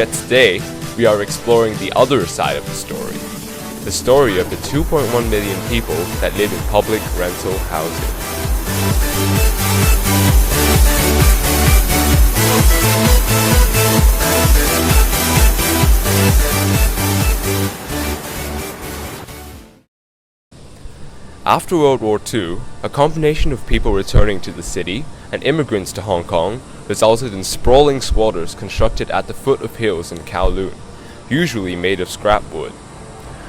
Yet today, we are exploring the other side of the story of the 2.1 million people that live in public rental housing. After World War II, a combination of people returning to the city and immigrants to Hong Kong resulted in sprawling squatters constructed at the foot of hills in Kowloon, usually made of scrap wood.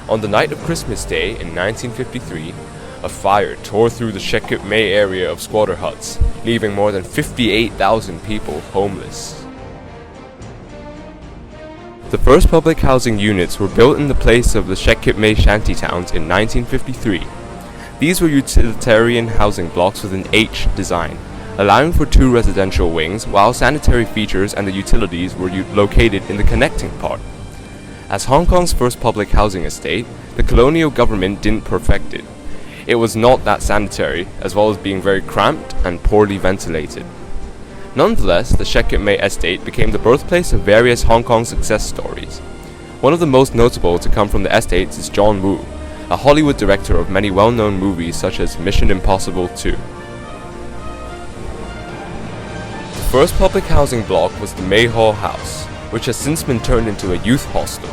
On the night of Christmas Day in 1953, a fire tore through the Shek Kip Mei area of squatter huts, leaving more than 58,000 people homeless. The first public housing units were built in the place of the Shek Kip Mei shantytowns in 1953. These were utilitarian housing blocks with an H design, allowing for 2 residential wings, while sanitary features and the utilities were located in the connecting part. As Hong Kong's first public housing estate, the colonial government didn't perfect it. It was not that sanitary, as well as being very cramped and poorly ventilated. Nonetheless, the Shek Kip Mei estate became the birthplace of various Hong Kong success stories. One of the most notable to come from the estates is John Woo, a Hollywood director of many well-known movies such as Mission Impossible 2. The first public housing block was the May Hall House, which has since been turned into a youth hostel.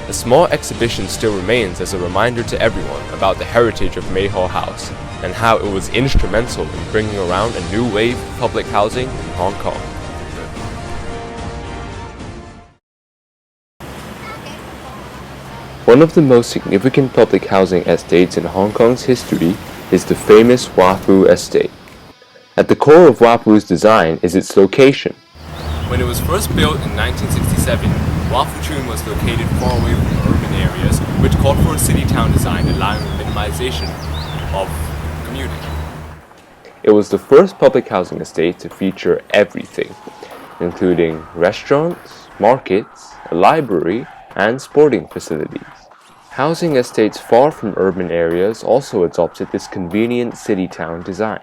A small exhibition still remains as a reminder to everyone about the heritage of May Hall House and how it was instrumental in bringing around a new wave of public housing in Hong Kong. One of the most significant public housing estates in Hong Kong's history is the famous Wah Fu estate. At the core of Wah Fu's design is its location. When it was first built in 1967, Wah Fu Chun was located far away from urban areas, which called for a city-town design allowing the minimization of commuting. It was the first public housing estate to feature everything, including restaurants, markets, a library, and sporting facilities. Housing estates far from urban areas also adopted this convenient city-town design.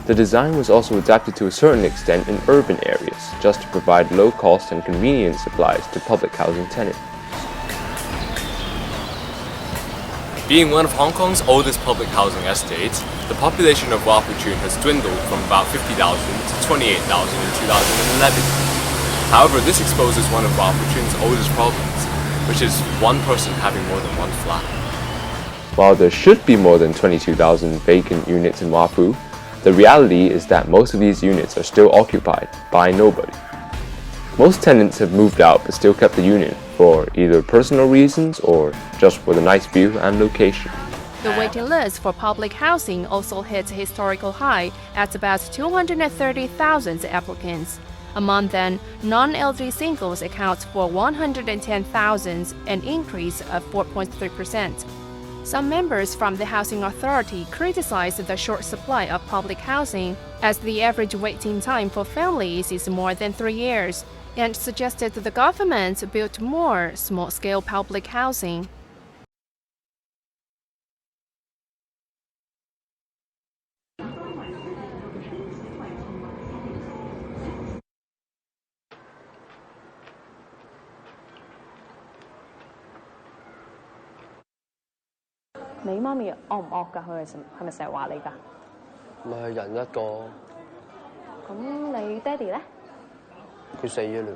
The design was also adapted to a certain extent in urban areas, just to provide low-cost and convenient supplies to public housing tenants. Being one of Hong Kong's oldest public housing estates, the population of Wah Fu Chun has dwindled from about 50,000 to 28,000 in 2011. However, this exposes one of Wah Fu Chun's oldest problems, which is one person having more than one flat. While there should be more than 22,000 vacant units in Wah Fu, the reality is that most of these units are still occupied by nobody. Most tenants have moved out but still kept the unit for either personal reasons or just for the nice view and location. The waiting list for public housing also hit a historical high at about 230,000 applicants. Among them, non-elderly singles account for 110,000, an increase of 4.3%. Some members from the Housing Authority criticized the short supply of public housing, as the average waiting time for families is more than 3 years, and suggested the government build more small-scale public housing.你媽咪惡唔惡㗎？佢係咪成日話你㗎？咪係人一個。咁你爹哋咧？佢死咗啦。